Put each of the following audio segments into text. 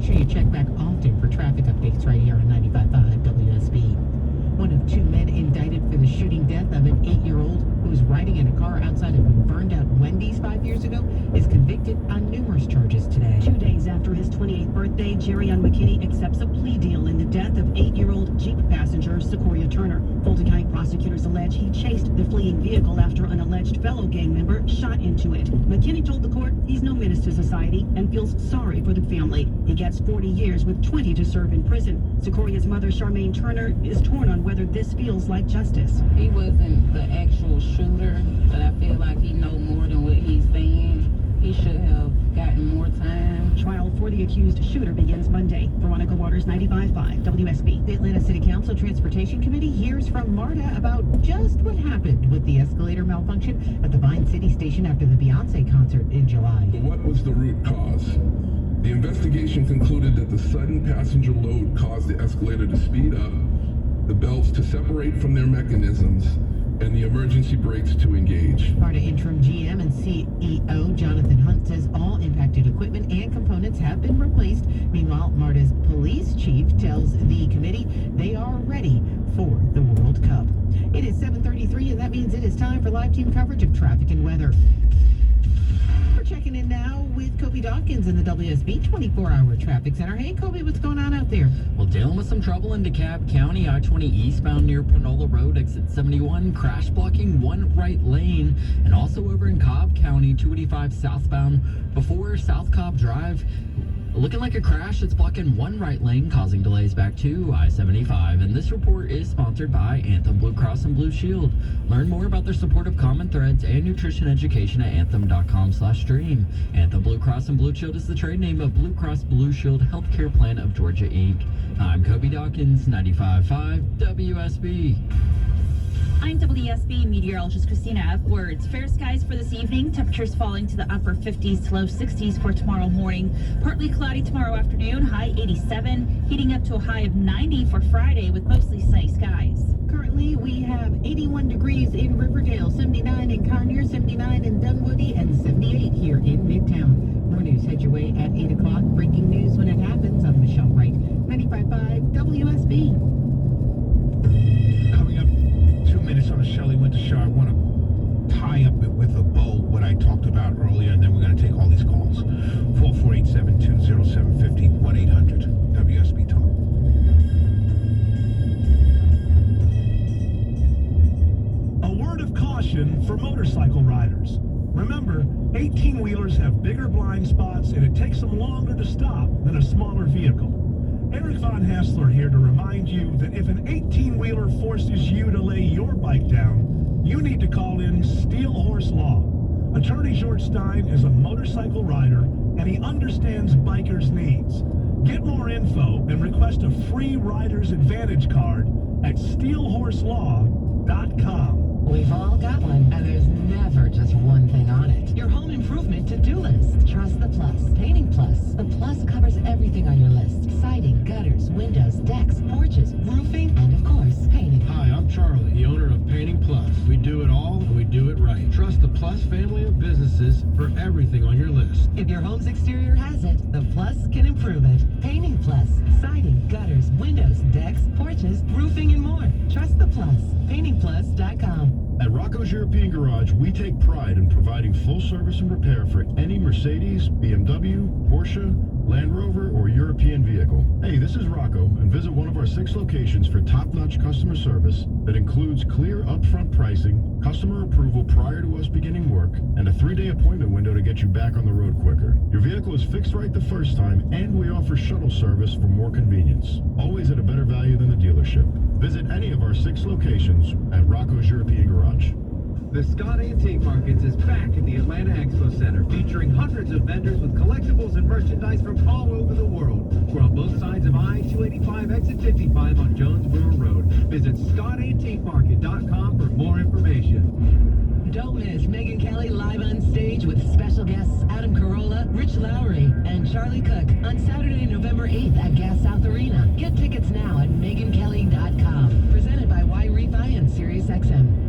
sure you check back often for traffic updates right here on 95.5 WSB. One of two men indicted for the shooting death of an 8-year-old who was riding in a car outside of a burned-out Wendy's 5 years ago is convicted on numerous charges today. 2 days after his 28th birthday, Jerrion McKinney accepts a plea deal in the death of 8-year-old Jeep passenger Sequoia Turner. Fulton County prosecutors allege he chased the fleeing vehicle after an alleged fellow gang member shot into it. McKinney told the court he's no menace to society and feels sorry for the family. He gets 40 years with 20 to serve in prison. Sequoia's mother, Charmaine Turner, is torn on whether this feels like justice. He wasn't the actual shooter, but I feel like he knows more than what he's saying. He should have gotten more time. Trial for the accused shooter begins Monday. Veronica Waters, 95.5 WSB. The Atlanta City Council Transportation Committee hears from MARTA about just what happened with the escalator malfunction at the Vine City station after the Beyonce concert in July. What was the root cause? The investigation concluded that the sudden passenger load caused the escalator to speed up, the belts to separate from their mechanisms, and the emergency brakes to engage. MARTA interim GM and CEO Jonathan Hunt says all impacted equipment and components have been replaced. Meanwhile, MARTA's police chief tells the committee they are ready for the World Cup. It is 7:33, and that means it is time for live team coverage of traffic and weather. We're checking in now with Kobe Dawkins in the WSB 24-hour traffic center. Hey, Kobe, what's going on out there? Well, dealing with some trouble in DeKalb County, I-20 eastbound near Panola Road, exit 71, crash blocking one right lane, and also over in Cobb County, 285 southbound before South Cobb Drive. Looking like a crash that's blocking one right lane, causing delays back to I-75. And this report is sponsored by Anthem Blue Cross and Blue Shield. Learn more about their support of Common Threads and nutrition education at anthem.com/stream. Anthem Blue Cross and Blue Shield is the trade name of Blue Cross Blue Shield Healthcare Plan of Georgia, Inc. I'm Kobe Dawkins, 95.5 WSB. I'm WSB meteorologist Christina Edwards. Fair skies for this evening. Temperatures falling to the upper 50s to low 60s for tomorrow morning. Partly cloudy tomorrow afternoon, high 87. Heating up to a high of 90 for Friday with mostly sunny skies. Currently, we have 81 degrees in Riverdale, 79 in Conyers, 79 in Dunwoody, and 78 here in Midtown. More news head your way at 8 o'clock. Breaking news when it happens. I'm Michelle Wright, 95.5 WSB. Coming up 2 minutes on the Shelley Winter Show. I want to tie up with a bow what I talked about earlier, and then we're going to take all these calls. 448-720-750, 1-800 WSB Talk. A word of caution for motorcycle riders. Remember, 18-wheelers have bigger blind spots, and it takes them longer to stop than a smaller vehicle. Eric Von Hassler here to remind you that if an 18-wheeler forces you to lay your bike down, you need to call in Steel Horse Law. Attorney George Stein is a motorcycle rider, and he understands bikers' needs. Get more info and request a free Rider's Advantage card at steelhorselaw.com. We've all got one, and there's never just one thing on it. Your home improvement to-do list. Trust the Plus. Painting Plus. The Plus covers everything on your list. Siding, gutters, windows, decks, porches, roofing, and of course, painting. Hi, I'm Charlie, the owner of Painting Plus. We do it all, and we do it right. Trust the Plus family of businesses for everything on your list. If your home's exterior has it, the Plus can improve it. Painting Plus. Siding, gutters, windows, decks, porches, roofing, and more. Trust the Plus. PaintingPlus.com. At Rocco's European Garage, we take pride in providing full service and repair for any Mercedes, BMW, Porsche, Land Rover, or European vehicle. Hey, this is Rocco, and visit one of our 6 locations for top-notch customer service that includes clear upfront pricing, customer approval prior to us beginning work, and a 3-day appointment window to get you back on the road quicker. Your vehicle is fixed right the first time, and we offer shuttle service for more convenience. Always at a better value than the dealership. Visit any of our 6 locations at Rocco's European Garage. The Scott Antique Markets is back at the Atlanta Expo Center, featuring hundreds of vendors with collectibles and merchandise from all over the world. We're on both sides of I-285, exit 55 on Jonesboro Road. Visit ScottAntiqueMarket.com for more information. Don't miss Megyn Kelly live on stage with special guests Adam Carolla, Rich Lowry, and Charlie Cook on Saturday, November 8th at Gas South Arena. Get tickets now at MegynKelly.com. Presented by Y-Refi and SiriusXM.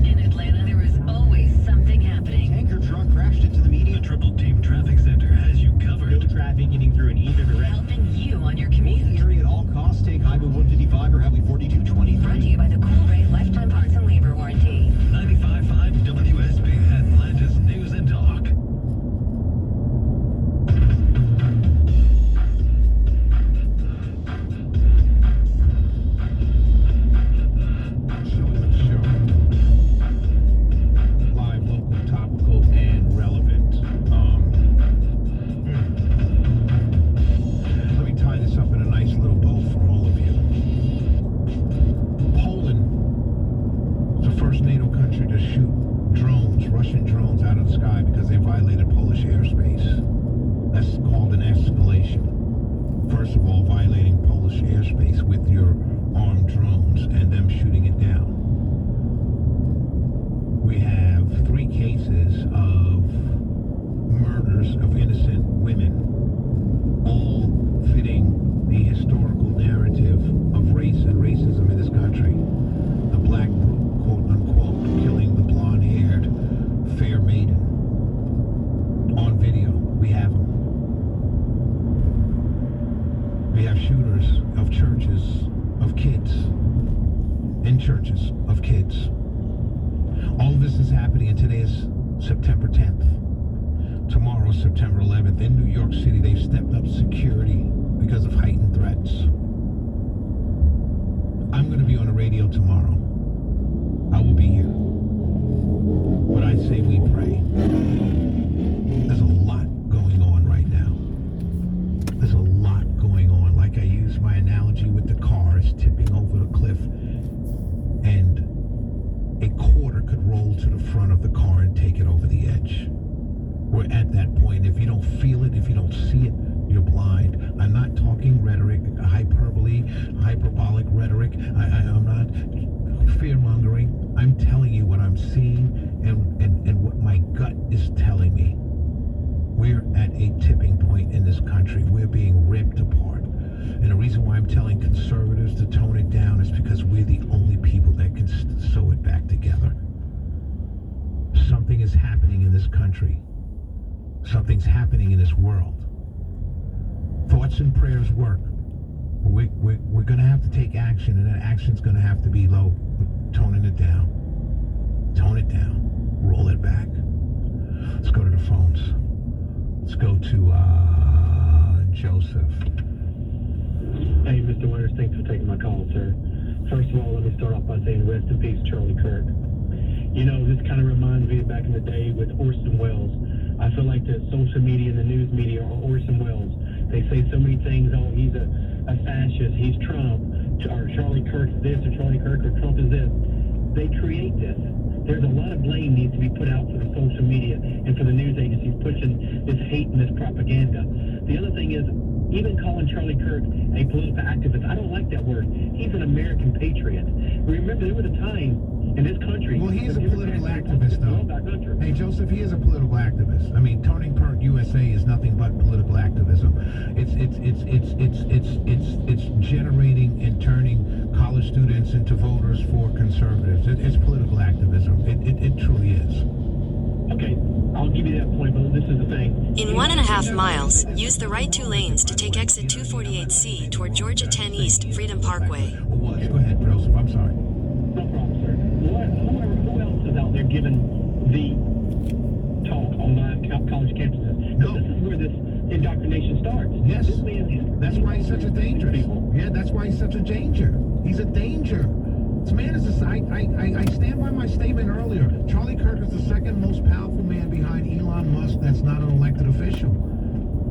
In Atlanta, there is always something happening. Tanker truck crashed into the median. Triple Team Traffic Center has you covered. traffic getting through in either direction. Helping you on your commute. Avoid the area at all costs. Take Highway 155 or Highway 4223. Brought to you by the Cool Ray Lifetime Parts and Labor Warranty. 95.5 WSB, Atlanta's News and Talk. Live, local, topical, and relevant. Let me tie this up in a nice little bow for all of you. Poland is the first NATO country to shoot drones, Russian drones, out of the sky because they violated Polish airspace. That's called an escalation. First of all, violating Polish airspace with your armed drones and them shooting it down. We have 3 cases of murders of innocent women, all fitting the historical narrative of race and racism in this country. The black brute, quote unquote, killing the blonde-haired fair maiden. On video, we have them. We have shooters of churches, of kids, in churches, of kids. All of this is happening, and today is September 10th. Tomorrow is September 11th. In New York City, they've stepped up security because of heightened threats. I'm going to be on the radio tomorrow. I will be here. But I say we pray. There's a lot going on right now. There's a lot going on. Like I used my analogy with the car is tipping over the cliff, and a quarter could roll to the front of the car and take it over the edge. We're at that point. If you don't feel it, if you don't see it, you're blind. I'm not talking rhetoric, hyperbole, hyperbolic rhetoric. I'm not fear-mongering. I'm telling you what I'm seeing and what my gut is telling me. We're at a tipping point in this country. We're being ripped apart. And the reason why I'm telling conservatives to tone it down is because we're the only people that can sew it back together. Something is happening in this country. Something's happening in this world. Thoughts and prayers work. We're going to have to take action, and that action's going to have to be low. Toning it down. Tone it down. Roll it back. Let's go to the phones. Let's go to Joseph. Hey, Mr. Winters, thanks for taking my call, sir. First of all, let me start off by saying rest in peace, Charlie Kirk. You know, this kind of reminds me of back in the day with Orson Welles. I feel like the social media and the news media are Orson Welles. They say so many things. Oh, he's a fascist. He's Trump. Or Charlie Kirk's this, or Charlie Kirk, or Trump is this. They create this. There's a lot of blame needs to be put out for the social media and for the news agencies pushing this hate and this propaganda. The other thing is, even calling Charlie Kirk a political activist, I don't like that word. He's an American patriot. Remember, there was a time in this country... Well, he is a political activist, though. Hey, Joseph, he is a political activist. I mean, turning Current USA is nothing but political activism. It's generating and turning college students into voters for conservatives. It's political activism. It truly is. Okay, I'll give you that point, but this is the thing. In 1.5 miles, use the right 2 lanes to take exit 248C toward Georgia 10 East, Freedom Parkway. Go ahead, Joseph. I'm sorry. No problem, sir. Who else is out there giving the talk on live college campuses? No. This is where this indoctrination starts. Yes. This man, that's why he's such a danger. Yeah, that's why he's such a danger. He's a danger. This man is I stand by my statement earlier. Charlie Kirk is the second most powerful man behind Elon Musk that's not an elected official.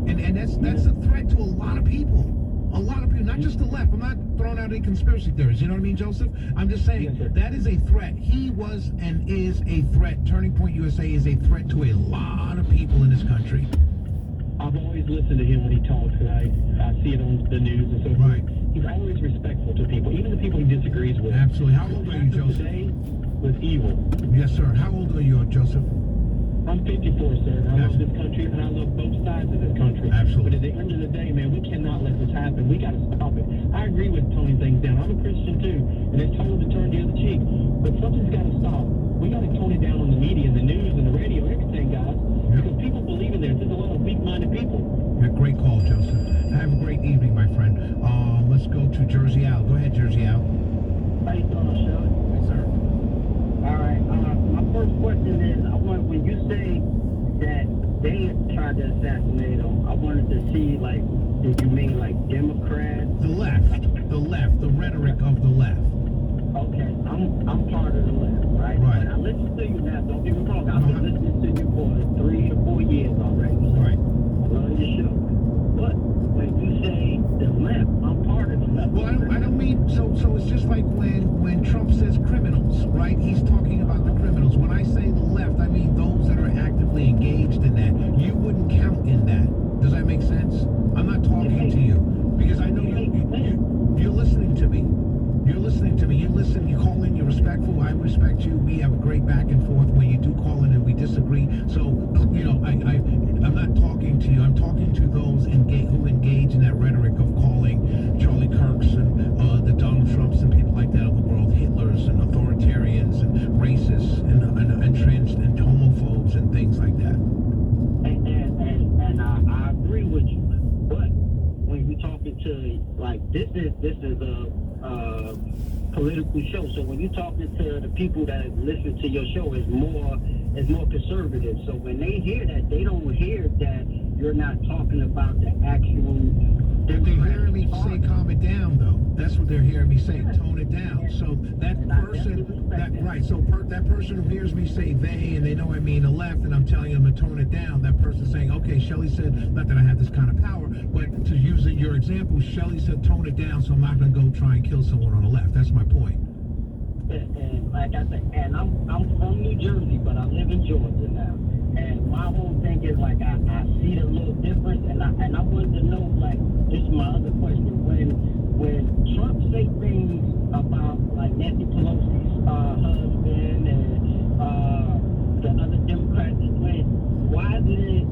And that's a threat to a lot of people. A lot of people, not just the left. I'm not throwing out any conspiracy theories, you know what I mean, Joseph? I'm just saying that is a threat. He was and is a threat. Turning Point USA is a threat to a lot of people in this country. I've always listened to him when he talks, and I see it on the news and so forth. Right. He's always respectful to people, even the people he disagrees with. Absolutely. How old are you, Joseph? Today was evil. Yes, sir. How old are you, Joseph? I'm 54, sir. I love this country, and I love both sides of this country. Absolutely. But at the end of the day, man, we cannot let this happen. We got to stop it. I agree with toning things down. I'm a Christian, too, and it's told to turn the other cheek. But something's got to stop. We got to tone it down on the media and the news and the radio, everything, guys. Because people believe in this. There's a lot of weak-minded people. Yeah, great tried to assassinate him, I wanted to see, like, did you mean, like, Democrats? The left, the rhetoric of the left. Okay, I'm part of the left, right? Right. And I listen to you now, don't get me wrong, I've been listening to you for 3 to 4 years already. Right. I love your show. But when you say the left, I'm part of the left. Well, I don't mean, so it's just like when Trump says criminals, right? He's talking about the criminals. When I say the left, I mean those that are actively engaged in that. You wouldn't count in that. Does that make sense? I'm not talking to you because I know you're listening to me. You're listening to me. You listen, you call in, you're respectful. I respect you. We have a great back and forth when you do call in and we disagree. So, you know, I'm not talking to you. I'm talking to those who engage in that rhetoric of calling Charlie Kirks and the Donald Trumps and people like that of the world Hitlers and authoritarians and racists and trans and homophobes and things like that. And I agree with you. But when you're talking to, like, this is a political show. So when you're talking to the people that listen to your show, is more conservative. So when they hear that, they don't hear that you're not talking about the actual. They're hearing me say calm it down, though. That's what they're hearing me say, tone it down. So that person, that person who hears me say they, and they know I mean the left, and I'm telling them to tone it down, that person's saying, okay, Shelley said, not that I have this kind of power, but to use your example, Shelley said tone it down, so I'm not going to go try and kill someone on the left. That's my point. And like I said, and I'm from New Jersey, but I live in Georgia now. And my whole thing is, like, I see the little difference, and I wanted to know, like, this is my other question. When Trump say things about, like, Nancy Pelosi's husband and the other Democrats that went, why is it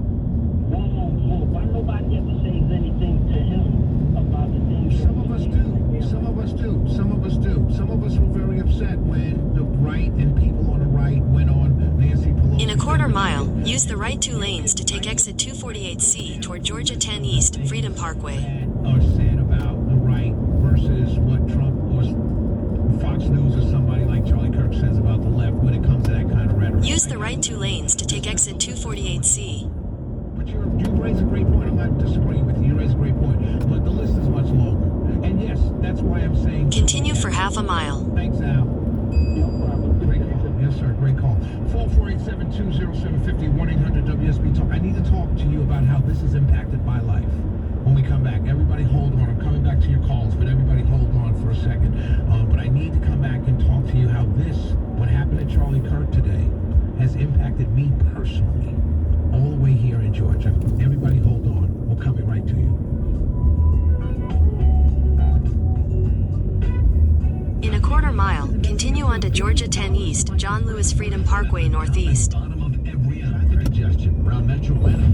wrong for? Why nobody ever says anything to him about the things? Some of us do. Some of us do. Some of us do. Some of us were very upset when the right and people on the right went on Nancy Pelosi. In a quarter mile, use the right 2 lanes to take exit 248C toward Georgia 10 East, Freedom Parkway. Are said about the right versus what Trump or Fox News or somebody like Charlie Kirk says about the left when it comes to that kind of rhetoric. Use the right 2 lanes to take exit 248C. But you raise a great point. I'm not disagreeing with you. You raise a great point. But the list is much longer. And yes, that's why I'm saying... Continue for half a mile. Thanks, Al. Great call. Yes, sir. Great call. 448-720-750, 1-800-WSB Talk. I need to talk to you about how this is impacted my life. When we come back, everybody hold on. I'm coming back to your calls, but everybody hold on for a second. But I need to come back and talk to you how what happened to Charlie Kirk today, has impacted me personally, all the way here in Georgia. Everybody hold on. We're coming right to you. In a quarter mile, continue on to Georgia 10 East, John Lewis Freedom Parkway Northeast. Bottom of every hour. Congestion around Metro Atlanta.